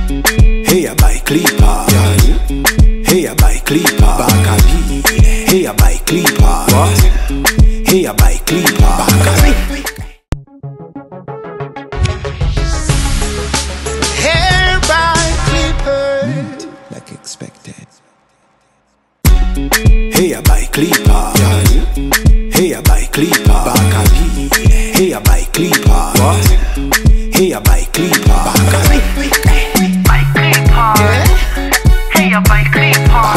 Hair by clipper, hair by clipper, Bakabi. Hair by clipper, what? Hair by clipper, Bakabi. Hair by clipper, like expected. Hair by clipper, hair by clipper, Bakabi. Hair by clipper, what? Hair by clipper, Bakabi. By clipper, hair by clipper,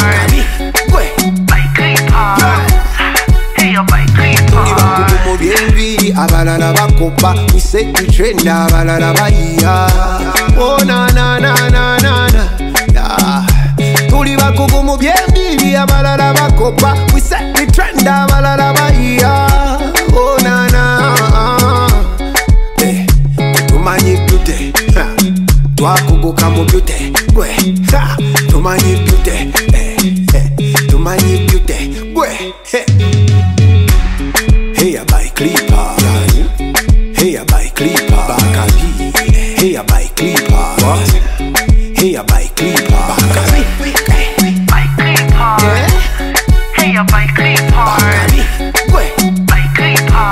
by clipper, hair by clipper. Abalala bakopa, we set the trend. Abalala baya, oh na na na na na na. Tuli bakugu mu byembi, abalala bakopa, we set the trend. Abalala baya, oh na na. Tumanyi beauty, twakuguka mu beauty, gwe. Tumanyi beauty, tumanyi beauty, gwe. Hair by clipper, hair by clipper, Bakabi. Hair by clipper, what? Hair by clipper, Bakabi. By clipper, hair by clipper, by clipper,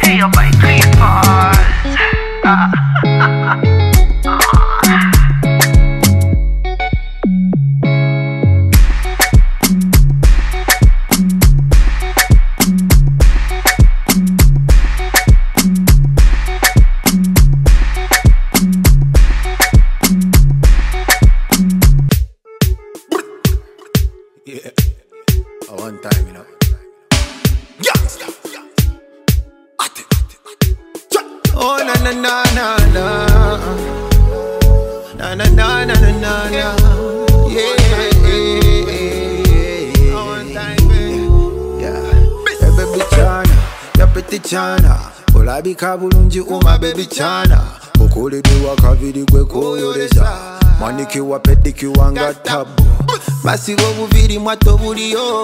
hair by clipper. Yeah, one time, you know. Youngster. Oh na na na na na, na na na na na na. Yeah. One time, yeah. Hey baby Chana, ya pretty Chana. Olabika bulungi uma baby Chana. Okuliddwa kaviri gwe koyolesa. Manikiwa pedikiwa nga tabu. Basiba obuviri mwato buliyo,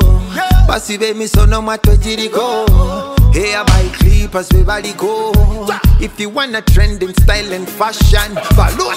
basiba emisono mwato giriko. Hair by clippers we baliko. If you wanna trend in style and fashion, balloon